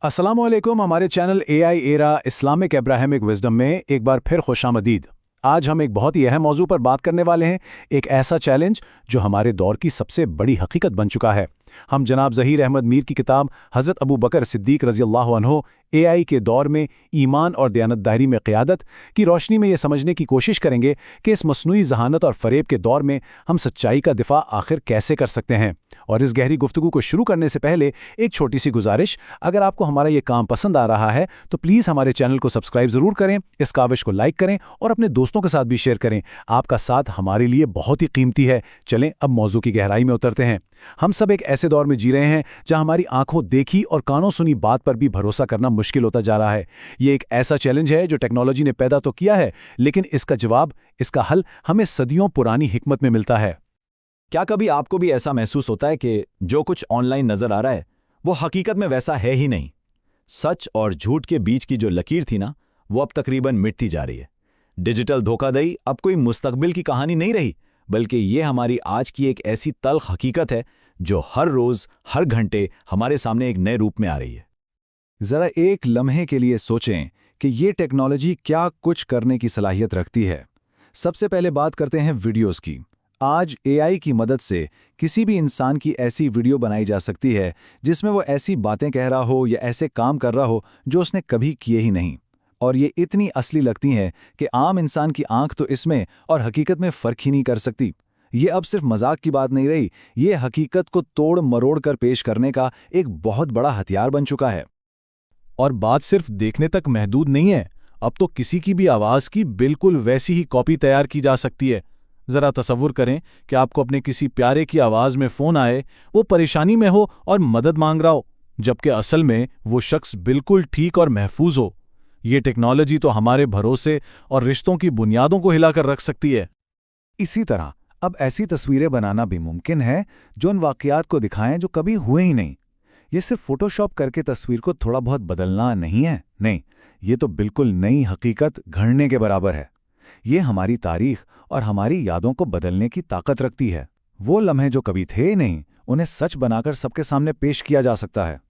अस्सलाम वालेकुम। हमारे channel AI era Islamic Abrahamic wisdom में एक बार फिर खुशामदीद। आज हम एक बहुत ही अहम मौजू पर बात करने वाले हैं, एक ऐसा चैलेंज जो हमारे दौर की सबसे बड़ी हकीकत बन चुका है। हम जनाब ज़हीर अहमद मीर की किताब हज़रत अबू बकर सिद्दीक रज़ी अल्लाहु अन्हो AI के दौर में ईमान और दयानतदारी में क़यादत की रोशनी में ये समझने की कोशिश करेंगे कि इस मस्नूई ज़हानत और फ़रेब के दौर में हम सच्चाई का दिफा आखिर कैसे कर सकते हैं। और इस गहरी गुफ्तगू को शुरू करने से पहले एक छोटी सी गुजारिश, अगर आपको हमारा ये काम पसंद आ रहा है तो प्लीज़ हमारे चैनल को सब्सक्राइब ज़रूर करें, इस काविश को लाइक करें और अपने दोस्तों के साथ भी शेयर करें। आपका साथ हमारे लिए बहुत ही कीमती है। चलें अब मौजू की गहराई में उतरते हैं। हम सब एक ऐसे दौर में जी रहे हैं जहां हमारी आंखों देखी और कानों सुनी बात पर भी भरोसा करना मुश्किल होता जा रहा है। ये एक ऐसा चैलेंज है जो टेक्नोलॉजी ने पैदा तो किया है, लेकिन इसका जवाब, इसका हल हमें सदियों पुरानी हिकमत में मिलता है। क्या कभी आपको भी ऐसा महसूस होता है कि जो कुछ ऑनलाइन नजर आ रहा है वो हकीकत में वैसा है ही नहीं? सच और झूठ के बीच की जो लकीर थी ना, वो अब तकरीबन मिटती जा रही है। डिजिटल धोखाधड़ी अब कोई मुस्तकबिल की कहानी नहीं रही, बल्कि ये हमारी आज की एक ऐसी तल्ख हकीकत है जो हर रोज हर घंटे हमारे सामने एक नए रूप में आ रही है। जरा एक लम्हे के लिए सोचें कि ये टेक्नोलॉजी क्या कुछ करने की सलाहियत रखती है। सबसे पहले बात करते हैं वीडियोस की। आज AI की मदद से किसी भी इंसान की ऐसी वीडियो बनाई जा सकती है जिसमें वो ऐसी बातें कह रहा हो या ऐसे काम कर रहा हो जो उसने कभी किए ही नहीं, और ये इतनी असली लगती हैं कि आम इंसान की आंख तो इसमें और हकीकत में फ़र्क ही नहीं कर सकती। ये अब सिर्फ मजाक की बात नहीं रही, ये हकीकत को तोड़ मरोड़ कर पेश करने का एक बहुत बड़ा हथियार बन चुका है। और बात सिर्फ देखने तक महदूद नहीं है, अब तो किसी की भी आवाज़ की बिल्कुल वैसी ही कॉपी तैयार की जा सकती है। ज़रा तसव्वुर करें कि आपको अपने किसी प्यारे की आवाज़ में फ़ोन आए, वो परेशानी में हो और मदद मांग रहा हो, जबकि असल में वो शख्स बिल्कुल ठीक और महफूज हो। ये टेक्नोलॉजी तो हमारे भरोसे और रिश्तों की बुनियादों को हिलाकर रख सकती है। इसी तरह अब ऐसी तस्वीरें बनाना भी मुमकिन है जो उन वाक़यात को दिखाएं जो कभी हुए ही नहीं। ये सिर्फ फोटोशॉप करके तस्वीर को थोड़ा बहुत बदलना नहीं है, नहीं, ये तो बिल्कुल नई हकीकत घड़ने के बराबर है। ये हमारी तारीख और हमारी यादों को बदलने की ताकत रखती है। वो लम्हे जो कभी थे ही नहीं, उन्हें सच बनाकर सबके सामने पेश किया जा सकता है।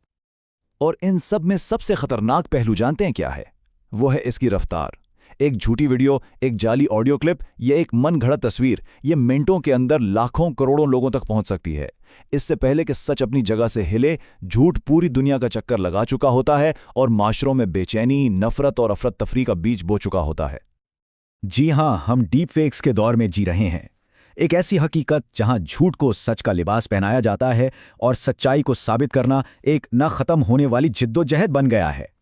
और इन सब में सबसे खतरनाक पहलू जानते हैं क्या है? वो है इसकी रफ्तार। एक झूठी वीडियो, एक जाली ऑडियो क्लिप या एक मन घड़त तस्वीर, ये मिनटों के अंदर लाखों करोड़ों लोगों तक पहुंच सकती है। इससे पहले कि सच अपनी जगह से हिले, झूठ पूरी दुनिया का चक्कर लगा चुका होता है और माशरों में बेचैनी, नफरत और अफरत तफरी का बीज बो चुका होता है। जी हां, हम डीप फेक्स के दौर में जी रहे हैं। एक ऐसी हकीकत जहां झूठ को सच का लिबास पहनाया जाता है और सच्चाई को साबित करना एक न खत्म होने वाली जिद्दोजहद बन गया है।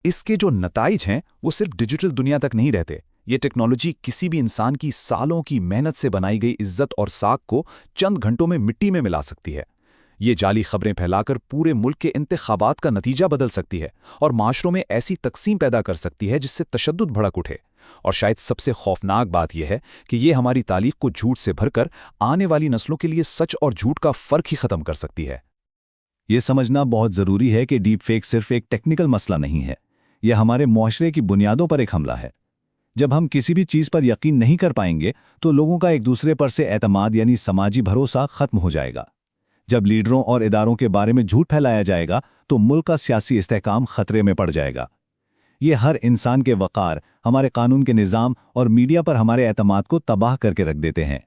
इसके जो नताइज हैं वो सिर्फ डिजिटल दुनिया तक नहीं रहते। ये टेक्नोलॉजी किसी भी इंसान की सालों की मेहनत से बनाई गई इज्जत और साख को चंद घंटों में मिट्टी में मिला सकती है। ये जाली खबरें फैलाकर पूरे मुल्क के इंतखाबात का नतीजा बदल सकती है और माशरों में ऐसी तकसीम पैदा कर सकती है जिससे तशद्दुद भड़क उठे। और शायद सबसे खौफनाक बात यह है कि ये हमारी तारीख को झूठ से भरकर आने वाली नस्लों के लिए सच और झूठ का फर्क ही खत्म कर सकती है। ये समझना बहुत ज़रूरी है कि डीप फेक सिर्फ एक टेक्निकल मसला नहीं है, यह हमारे मुआशरे की बुनियादों पर एक हमला है। जब हम किसी भी चीज़ पर यकीन नहीं कर पाएंगे तो लोगों का एक दूसरे पर से एतमाद यानी समाजी भरोसा खत्म हो जाएगा। जब लीडरों और इदारों के बारे में झूठ फैलाया जाएगा तो मुल्क का सियासी इस्तेहकाम खतरे में पड़ जाएगा। ये हर इंसान के वक़ार, हमारे कानून के निज़ाम और मीडिया पर हमारे एतमाद को तबाह करके रख देते हैं।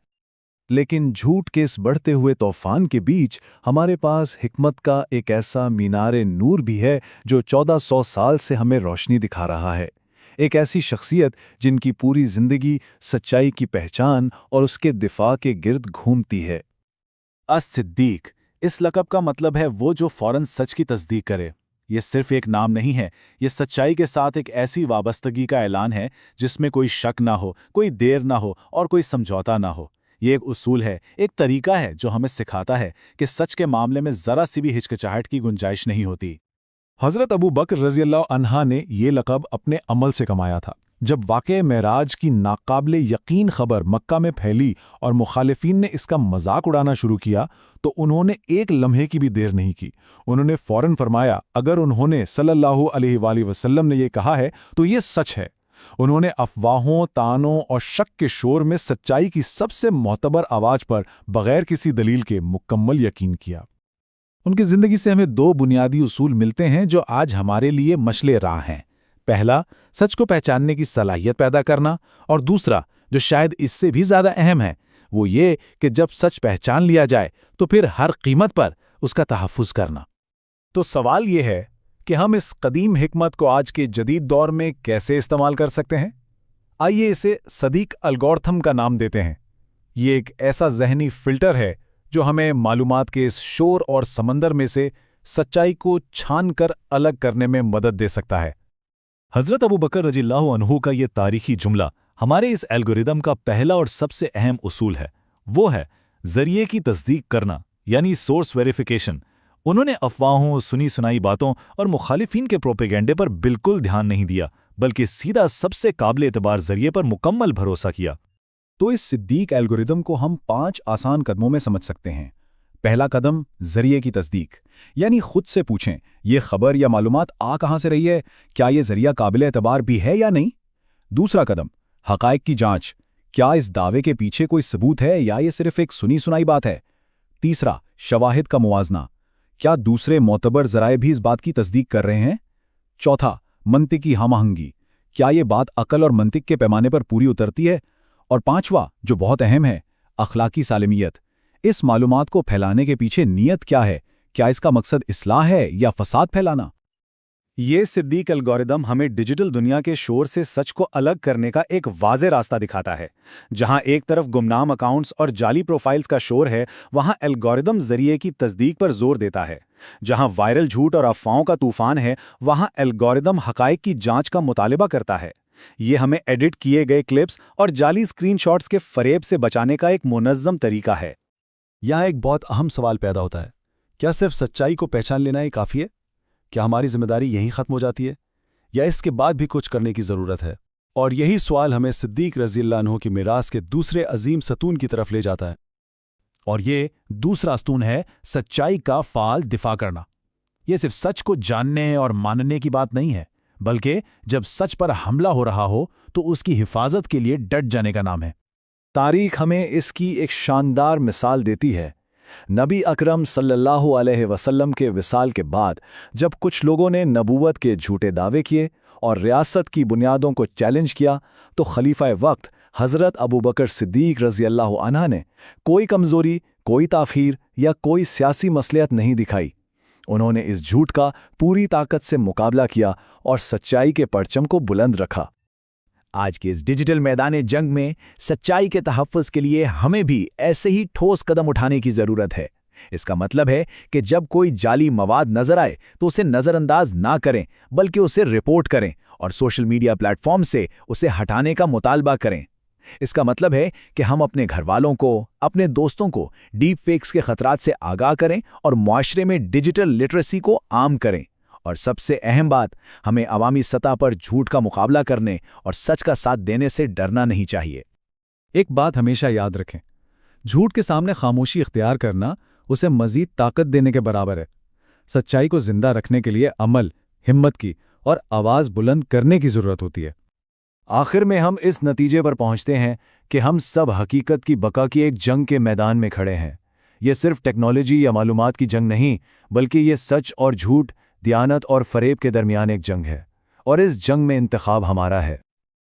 लेकिन झूठ के इस बढ़ते हुए तूफान के बीच हमारे पास हिकमत का एक ऐसा मीनारे नूर भी है जो 1400 साल से हमें रोशनी दिखा रहा है। एक ऐसी शख्सियत जिनकी पूरी जिंदगी सच्चाई की पहचान और उसके दिफा के गिर्द घूमती है। सिद्दीक, इस लक़ब का मतलब है वो जो फौरन सच की तस्दीक करे। ये सिर्फ एक नाम नहीं है, ये सच्चाई के साथ एक ऐसी वाबस्तगी का ऐलान है जिसमें कोई शक ना हो, कोई देर ना हो और कोई समझौता ना हो। ये एक उसूल है, एक तरीका है जो हमें सिखाता है कि सच के मामले में ज़रा सी भी हिचकिचाहट की गुंजाइश नहीं होती। हज़रत अबू बकर रज़ी अल्लाह अन्हा ने ये लक़ब अपने अमल से कमाया था। जब वाक़े मेराज की नाकाबिले यकीन खबर मक्का में फैली और मुखालिफिन ने इसका मजाक उड़ाना शुरू किया तो उन्होंने एक लम्हे की भी देर नहीं की। उन्होंने फ़ौरन फरमाया, अगर उन्होंने सल्लल्लाहु अलैहि वसल्लम ने ये कहा है तो ये सच है। उन्होंने अफवाहों, तानों और शक के शोर में सच्चाई की सबसे मोतबर आवाज़ पर बग़ैर किसी दलील के मुकम्मल यकीन किया। ان کی زندگی سے ہمیں دو بنیادی اصول ملتے ہیں جو آج ہمارے لیے مشعل راہ ہیں۔ پہلا، سچ کو پہچاننے کی صلاحیت پیدا کرنا، اور دوسرا، جو شاید اس سے بھی زیادہ اہم ہے، وہ یہ کہ جب سچ پہچان لیا جائے تو پھر ہر قیمت پر اس کا تحفظ کرنا۔ تو سوال یہ ہے کہ ہم اس قدیم حکمت کو آج کے جدید دور میں کیسے استعمال کر سکتے ہیں؟ آئیے اسے صدیق الگورتھم کا نام دیتے ہیں۔ یہ ایک ایسا ذہنی فلٹر ہے جو ہمیں معلومات کے اس شور اور سمندر میں سے سچائی کو چھان کر الگ کرنے میں مدد دے سکتا ہے۔ حضرت ابوبکر رضی اللہ عنہ کا یہ تاریخی جملہ ہمارے اس الگوریدم کا پہلا اور سب سے اہم اصول ہے۔ وہ ہے ذریعے کی تصدیق کرنا، یعنی سورس ویریفیکیشن۔ انہوں نے افواہوں، سنی سنائی باتوں اور مخالفین کے پروپیگنڈے پر بالکل دھیان نہیں دیا، بلکہ سیدھا سب سے قابل اعتبار ذریعے پر مکمل بھروسہ کیا۔ تو اس صدیق الگوریدم کو ہم 5 آسان قدموں میں سمجھ سکتے ہیں۔ پہلا قدم، ذریعے کی تصدیق، یعنی خود سے پوچھیں یہ خبر یا معلومات کہاں سے رہی ہے، کیا یہ ذریعہ قابل اعتبار بھی ہے یا نہیں۔ دوسرا قدم، حقائق کی جانچ، کیا اس دعوے کے پیچھے کوئی ثبوت ہے یا یہ صرف ایک سنی سنائی بات ہے۔ تیسرا، شواہد کا موازنہ، کیا دوسرے معتبر ذرائع بھی اس بات کی تصدیق کر رہے ہیں۔ چوتھا، منطقی ہم آہنگی، کیا یہ بات عقل اور منطق کے پیمانے پر پوری اترتی ہے۔ اور پانچواں، جو بہت اہم ہے، اخلاقی سالمیت، اس معلومات کو پھیلانے کے پیچھے نیت کیا ہے، کیا اس کا مقصد اصلاح ہے یا فساد پھیلانا۔ یہ صدیق الگوریدم ہمیں ڈیجیٹل دنیا کے شور سے سچ کو الگ کرنے کا ایک واضح راستہ دکھاتا ہے۔ جہاں ایک طرف گمنام اکاؤنٹس اور جعلی پروفائلز کا شور ہے، وہاں الگوریدم ذریعے کی تصدیق پر زور دیتا ہے۔ جہاں وائرل جھوٹ اور افواہوں کا طوفان ہے، وہاں الگوریدم حقائق کی جانچ کا مطالبہ کرتا ہے۔ یہ ہمیں ایڈٹ کیے گئے کلپس اور جعلی اسکرین شاٹس کے فریب سے بچانے کا ایک منظم طریقہ ہے۔ یہاں ایک بہت اہم سوال پیدا ہوتا ہے، کیا صرف سچائی کو پہچان لینا ہی کافی ہے؟ کیا ہماری ذمہ داری یہی ختم ہو جاتی ہے، یا اس کے بعد بھی کچھ کرنے کی ضرورت ہے؟ اور یہی سوال ہمیں صدیق رضی اللہ عنہ کی میراث کے دوسرے عظیم ستون کی طرف لے جاتا ہے۔ اور یہ دوسرا ستون ہے سچائی کا فعال دفاع کرنا۔ یہ صرف سچ کو جاننے اور ماننے کی بات نہیں ہے، بلکہ جب سچ پر حملہ ہو رہا ہو تو اس کی حفاظت کے لیے ڈٹ جانے کا نام ہے۔ تاریخ ہمیں اس کی ایک شاندار مثال دیتی ہے۔ نبی اکرم صلی اللہ علیہ وسلم کے وصال کے بعد جب کچھ لوگوں نے نبوت کے جھوٹے دعوے کیے اور ریاست کی بنیادوں کو چیلنج کیا، تو خلیفہ وقت حضرت ابوبکر صدیق رضی اللہ عنہ نے کوئی کمزوری، کوئی تاخیر یا کوئی سیاسی مصلحت نہیں دکھائی۔ انہوں نے اس جھوٹ کا پوری طاقت سے مقابلہ کیا اور سچائی کے پرچم کو بلند رکھا۔ آج کے اس ڈیجیٹل میدان جنگ میں سچائی کے تحفظ کے لیے ہمیں بھی ایسے ہی ٹھوس قدم اٹھانے کی ضرورت ہے۔ اس کا مطلب ہے کہ جب کوئی جعلی مواد نظر آئے تو اسے نظر انداز نہ کریں، بلکہ اسے رپورٹ کریں اور سوشل میڈیا پلیٹ فارم سے اسے ہٹانے کا مطالبہ کریں۔ اس کا مطلب ہے کہ ہم اپنے گھر والوں کو، اپنے دوستوں کو ڈیپ فیکس کے خطرات سے آگاہ کریں اور معاشرے میں ڈیجیٹل لٹریسی کو عام کریں۔ اور سب سے اہم بات، ہمیں عوامی سطح پر جھوٹ کا مقابلہ کرنے اور سچ کا ساتھ دینے سے ڈرنا نہیں چاہیے۔ ایک بات ہمیشہ یاد رکھیں، جھوٹ کے سامنے خاموشی اختیار کرنا اسے مزید طاقت دینے کے برابر ہے۔ سچائی کو زندہ رکھنے کے لیے عمل، ہمت کی اور آواز بلند کرنے کی ضرورت ہوتی ہے۔ آخر میں ہم اس نتیجے پر پہنچتے ہیں کہ ہم سب حقیقت کی بقا کی ایک جنگ کے میدان میں کھڑے ہیں۔ یہ صرف ٹیکنالوجی یا معلومات کی جنگ نہیں، بلکہ یہ سچ اور جھوٹ، دیانت اور فریب کے درمیان ایک جنگ ہے، اور اس جنگ میں انتخاب ہمارا ہے۔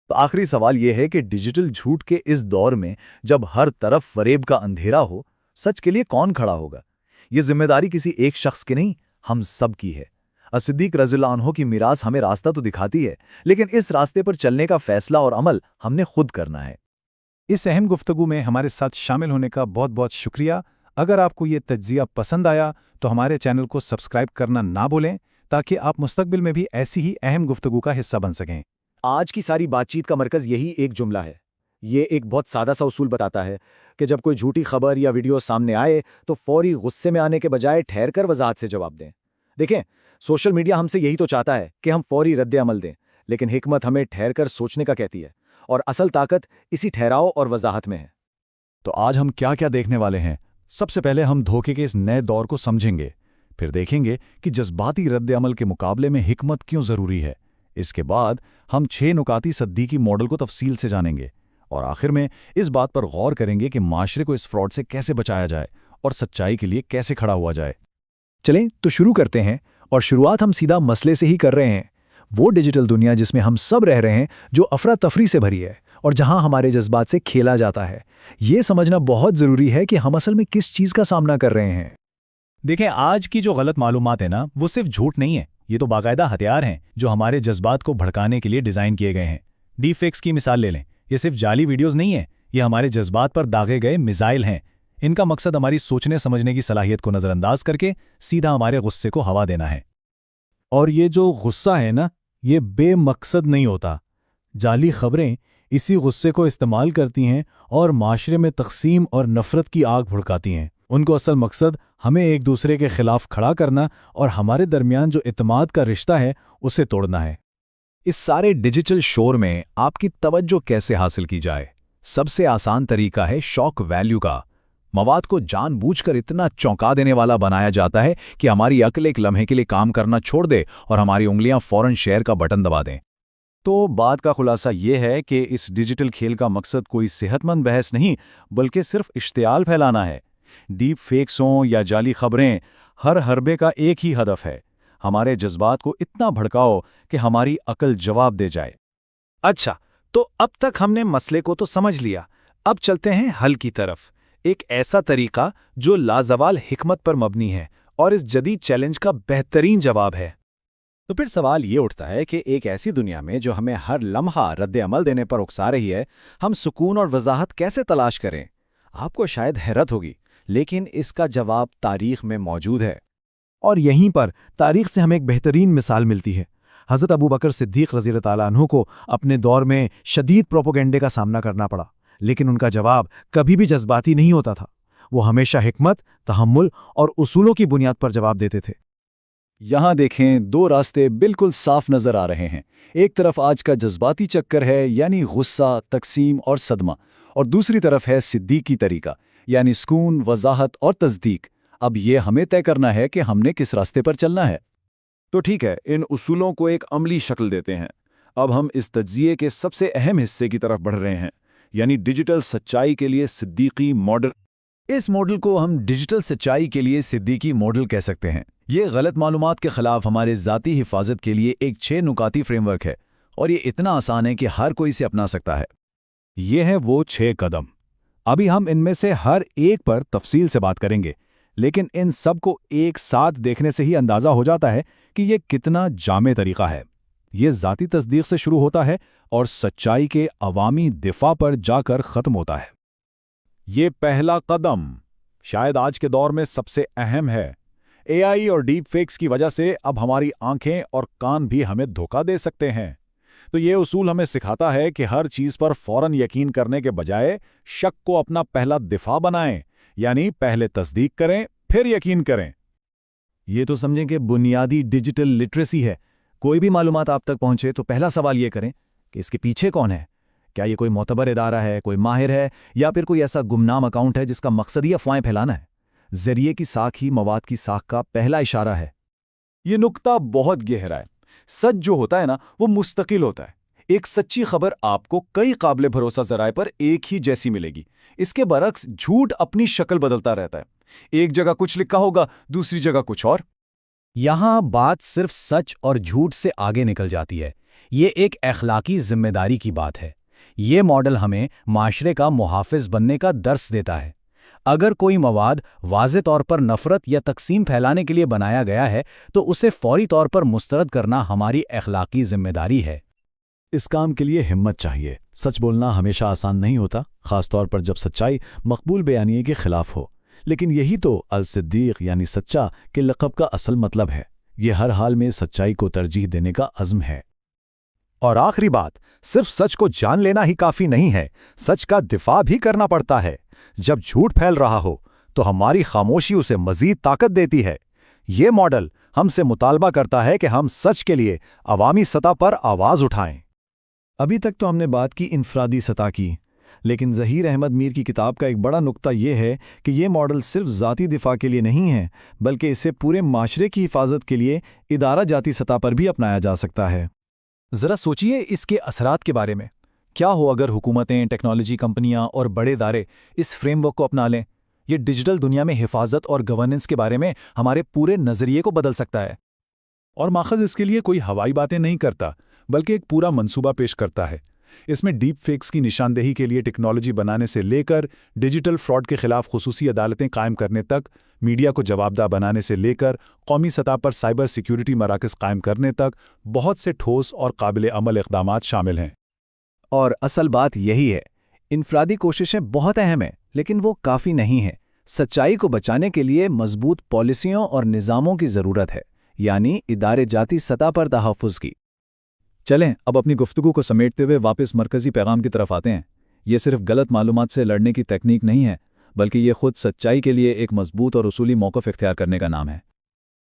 تو آخری سوال یہ ہے کہ ڈیجیٹل جھوٹ کے اس دور میں جب ہر طرف فریب کا اندھیرا ہو، سچ کے لیے کون کھڑا ہوگا؟ یہ ذمہ داری کسی ایک شخص کی نہیں، ہم سب کی ہے۔ صدیق رضی اللہ عنہ کی میراث ہمیں راستہ تو دکھاتی ہے، لیکن اس راستے پر چلنے کا فیصلہ اور عمل ہم نے خود کرنا ہے۔ اس اہم گفتگو میں ہمارے ساتھ شامل ہونے کا بہت بہت شکریہ۔ اگر آپ کو یہ تجزیہ پسند آیا تو ہمارے چینل کو سبسکرائب کرنا نہ بھولیں، تاکہ آپ مستقبل میں بھی ایسی ہی اہم گفتگو کا حصہ بن سکیں۔ آج کی ساری بات چیت کا مرکز یہی ایک جملہ ہے۔ یہ ایک بہت سادہ سا اصول بتاتا ہے کہ جب کوئی جھوٹی خبر یا ویڈیو سامنے آئے تو فوری غصے میں آنے کے بجائے ٹھہر کر وضاحت سے جواب دیں۔ دیکھیں، سوشل میڈیا ہم سے یہی تو چاہتا ہے کہ ہم فوری رد عمل دیں، لیکن حکمت ہمیں ٹھہر کر سوچنے کا کہتی ہے، اور اصل طاقت اسی ٹھہراؤ اور وضاحت میں ہے۔ تو آج ہم کیا کیا دیکھنے والے ہیں؟ سب سے پہلے ہم دھوکے کے اس نئے دور کو سمجھیں گے، پھر دیکھیں گے کہ جذباتی رد عمل کے مقابلے میں حکمت کیوں ضروری ہے۔ اس کے بعد ہم 6 نکاتی صدیقی ماڈل کو تفصیل سے جانیں گے، اور آخر میں اس بات پر غور کریں گے کہ معاشرے کو اس فراڈ سے کیسے بچایا جائے اور سچائی کے لیے کیسے کھڑا ہوا جائے۔ चलें तो शुरू करते हैं, और शुरुआत हम सीधा मसले से ही कर रहे हैं। वो डिजिटल दुनिया जिसमें हम सब रह रहे हैं, जो अफरा तफरी से भरी है और जहां हमारे जज्बात से खेला जाता है। ये समझना बहुत ज़रूरी है कि हम असल में किस चीज़ का सामना कर रहे हैं। देखें, आज की जो गलत मालूमात है ना, वो सिर्फ झूठ नहीं है, ये तो बाकायदा हथियार हैं जो हमारे जज्बात को भड़काने के लिए डिज़ाइन किए गए हैं। डीप फेक्स की मिसाल ले लें, ये सिर्फ जाली वीडियोज़ नहीं है, ये हमारे जज्बात पर दागे गए मिसाइल हैं। इनका मकसद हमारी सोचने समझने की सलाहियत को नज़रअंदाज करके सीधा हमारे गुस्से को हवा देना है। और ये जो गुस्सा है ना, ये बेमकसद नहीं होता। जाली खबरें इसी गुस्से को इस्तेमाल करती हैं और माशरे में तकसीम और नफ़रत की आग भड़काती हैं। उनको असल मकसद हमें एक दूसरे के खिलाफ खड़ा करना और हमारे दरमियान जो इत्मीनान का रिश्ता है उसे तोड़ना है। इस सारे डिजिटल शोर में आपकी तवज्जो कैसे हासिल की जाए? सबसे आसान तरीका है शॉक वैल्यू का। मवाद को जानबूझकर इतना चौंका देने वाला बनाया जाता है कि हमारी अक्ल एक लम्हे के लिए काम करना छोड़ दे और हमारी उंगलियां फौरन शेयर का बटन दबा दें। तो बात का खुलासा ये है कि इस डिजिटल खेल का मकसद कोई सेहतमंद बहस नहीं, बल्कि सिर्फ इश्तियाल फैलाना है। डीप फेक्सों या जाली खबरें हर हरबे का एक ही हदफ है, हमारे जज्बात को इतना भड़काओ कि हमारी अक्ल जवाब दे जाए। अच्छा, तो अब तक हमने मसले को तो समझ लिया, अब चलते हैं हल की तरफ। एक ऐसा तरीका जो लाजवाल हिकमत पर मबनी है और इस जदीद चैलेंज का बेहतरीन जवाब है। तो फिर सवाल ये उठता है कि एक ऐसी दुनिया में जो हमें हर लम्हा रद्द अमल देने पर उकसा रही है, हम सुकून और वजाहत कैसे तलाश करें? आपको शायद हैरत होगी, लेकिन इसका जवाब तारीख में मौजूद है। और यहीं पर तारीख से हमें एक बेहतरीन मिसाल मिलती है। हज़रत अबू बकर सिद्दीक़ रज़ी अल्लाह ताला अन्हु को अपने दौर में शदीद प्रोपोगेंडे का सामना करना पड़ा, लेकिन उनका जवाब कभी भी जज्बाती नहीं होता था। वो हमेशा हिकमत, तहम्मुल और उसूलों की बुनियाद पर जवाब देते थे। यहां देखें, दो रास्ते बिल्कुल साफ नजर आ रहे हैं। एक तरफ आज का जज्बाती चक्कर है, यानी गुस्सा, तकसीम और सदमा, और दूसरी तरफ है सिद्दीकी तरीका, यानी सुकून, वजाहत और तस्दीक। अब ये हमें तय करना है कि हमने किस रास्ते पर चलना है। तो ठीक है, इन उसूलों को एक अमली शक्ल देते हैं। अब हम इस तज्जिए के सबसे अहम हिस्से की तरफ बढ़ रहे हैं, यानी डिजिटल सच्चाई के लिए सिद्दीकी मॉडल। इस मॉडल को हम डिजिटल सच्चाई के लिए सिद्दीकी मॉडल कह सकते हैं। ये गलत मालूमात के खिलाफ हमारे ज़ाती हिफाजत के लिए एक 6 नुकाती फ्रेमवर्क है, और ये इतना आसान है कि हर कोई इसे अपना सकता है। ये हैं वो 6 कदम। अभी हम इनमें से हर एक पर तफसील से बात करेंगे, लेकिन इन सब को एक साथ देखने से ही अंदाज़ा हो जाता है कि ये कितना जामे तरीका है। ये ज़ाती तस्दीक से शुरू होता है और सच्चाई के अवामी दिफा पर जाकर ख़त्म होता है। ये पहला कदम शायद आज के दौर में सबसे अहम है। एआई और डीप फेक्स की वजह से अब हमारी आंखें और कान भी हमें धोखा दे सकते हैं। तो ये उसूल हमें सिखाता है कि हर चीज़ पर फौरन यकीन करने के बजाय शक को अपना पहला दिफा बनाएं, यानी पहले तस्दीक करें फिर यकीन करें। ये तो समझें कि बुनियादी डिजिटल लिटरेसी है। कोई भी मालूमात आप तक पहुंचे तो पहला सवाल ये करें कि इसके पीछे कौन है। क्या ये कोई मोतबर इदारा है, कोई माहिर है, या फिर कोई ऐसा गुमनाम अकाउंट है जिसका मकसद ही अफवाहें फैलाना है? जरिए की साख ही मवाद की साख का पहला इशारा है। ये नुक्ता बहुत गहरा है। सच जो होता है ना, वो मुस्तकिल होता है। एक सच्ची खबर आपको कई काबिल भरोसा जराए पर एक ही जैसी मिलेगी। इसके बरक्स झूठ अपनी शक्ल बदलता रहता है। एक जगह कुछ लिखा होगा, दूसरी जगह कुछ और। यहां बात सिर्फ सच और झूठ से आगे निकल जाती है। ये एक अखलाकी जिम्मेदारी की बात है। ये मॉडल हमें माशरे का मुहाफिज बनने का दर्स देता है। अगर कोई मवाद वाज़े तौर पर नफ़रत या तकसीम फैलाने के लिए बनाया गया है, तो उसे फौरी तौर पर मुस्तरद करना हमारी अखलाकी जिम्मेदारी है। इस काम के लिए हिम्मत चाहिए। सच बोलना हमेशा आसान नहीं होता, खासतौर पर जब सच्चाई मकबूल बयानिए के खिलाफ हो। लेकिन यही तो अल-सिद्दीक़ यानी सच्चा के लक़ब का असल मतलब है। ये हर हाल में सच्चाई को तरजीह देने का अज़्म है। और आखिरी बात, सिर्फ सच को जान लेना ही काफ़ी नहीं है, सच का दिफा भी करना पड़ता है। जब झूठ फैल रहा हो तो हमारी खामोशी उसे मज़ीद ताकत देती है। ये मॉडल हमसे मुतालबा करता है कि हम सच के लिए अवामी सतह पर आवाज़ उठाएं। अभी तक तो हमने बात की इनफरादी सतह की, लेकिन ज़हीर अहमद मीर की किताब का एक बड़ा नुक्ता ये है कि ये मॉडल सिर्फ ज़ाती दिफा के लिए नहीं है, बल्कि इसे पूरे माशरे की हिफाजत के लिए इदारा जाती सतह पर भी अपनाया जा सकता है। ज़रा सोचिए इसके असरात के बारे में। क्या हो अगर हुकूमतें, टेक्नोलॉजी कंपनियां और बड़े इदारे इस फ्रेमवर्क को अपना लें? یہ ڈیجیٹل دنیا میں حفاظت اور گورننس کے بارے میں ہمارے پورے نظریے کو بدل سکتا ہے۔ اور ماخذ اس کے لیے کوئی ہوائی باتیں نہیں کرتا، بلکہ ایک پورا منصوبہ پیش کرتا ہے۔ اس میں ڈیپ فیکس کی نشاندہی کے لیے ٹیکنالوجی بنانے سے لے کر ڈیجیٹل فراڈ کے خلاف خصوصی عدالتیں قائم کرنے تک، میڈیا کو جوابدہ بنانے سے لے کر قومی سطح پر سائبر سیکیورٹی مراکز قائم کرنے تک بہت سے ٹھوس اور قابل عمل اقدامات شامل ہیں۔ اور اصل بات یہی ہے، انفرادی کوششیں بہت اہم ہیں، لیکن وہ کافی نہیں ہیں۔ سچائی کو بچانے کے لیے مضبوط پالیسیوں اور نظاموں کی ضرورت ہے، یعنی ادارے جاتی سطح پر تحفظ کی۔ چلیں اب اپنی گفتگو کو سمیٹتے ہوئے واپس مرکزی پیغام کی طرف آتے ہیں۔ یہ صرف غلط معلومات سے لڑنے کی تکنیک نہیں ہے، بلکہ یہ خود سچائی کے لیے ایک مضبوط اور اصولی موقف اختیار کرنے کا نام ہے۔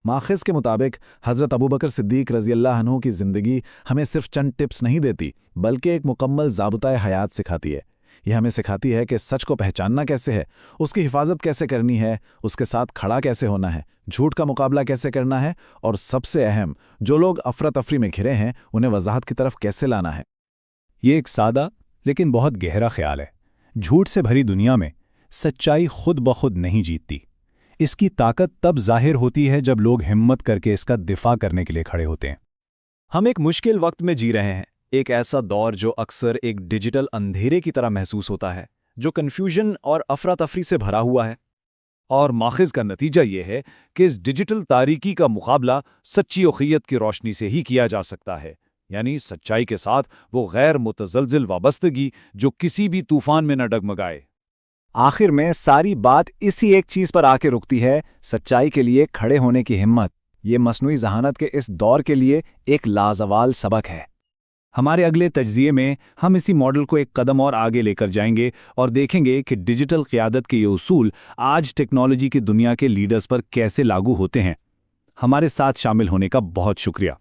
ماخذ کے مطابق حضرت ابوبکر صدیق رضی اللہ عنہ کی زندگی ہمیں صرف چند ٹپس نہیں دیتی، بلکہ ایک مکمل ضابطۂ حیات سکھاتی ہے۔ یہ ہمیں سکھاتی ہے کہ سچ کو پہچاننا کیسے ہے، اس کی حفاظت کیسے کرنی ہے، اس کے ساتھ کھڑا کیسے ہونا ہے، جھوٹ کا مقابلہ کیسے کرنا ہے، اور سب سے اہم، جو لوگ افراتفری میں گھرے ہیں انہیں وضاحت کی طرف کیسے لانا ہے۔ یہ ایک سادہ لیکن بہت گہرا خیال ہے۔ جھوٹ سے بھری دنیا میں سچائی خود بخود نہیں جیتتی۔ اس کی طاقت تب ظاہر ہوتی ہے جب لوگ ہمت کر کے اس کا دفاع کرنے کے لیے کھڑے ہوتے ہیں۔ ہم ایک مشکل وقت میں جی رہے ہیں، ایک ایسا دور جو اکثر ایک ڈیجیٹل اندھیرے کی طرح محسوس ہوتا ہے، جو کنفیوژن اور افراتفری سے بھرا ہوا ہے۔ اور ماخذ کا نتیجہ یہ ہے کہ اس ڈیجیٹل تاریکی کا مقابلہ سچی اخیت کی روشنی سے ہی کیا جا سکتا ہے، یعنی سچائی کے ساتھ وہ غیر متزلزل وابستگی جو کسی بھی طوفان میں نہ ڈگمگائے۔ آخر میں ساری بات اسی ایک چیز پر آ کے رکتی ہے، سچائی کے لیے کھڑے ہونے کی ہمت۔ یہ مصنوعی ذہانت کے اس دور کے لیے ایک لازوال سبق ہے۔ ہمارے اگلے تجزیے میں ہم اسی ماڈل کو ایک قدم اور آگے لے کر جائیں گے اور دیکھیں گے کہ ڈیجیٹل قیادت کے یہ اصول آج ٹیکنالوجی کی دنیا کے لیڈرز پر کیسے لاگو ہوتے ہیں۔ ہمارے ساتھ شامل ہونے کا بہت شکریہ۔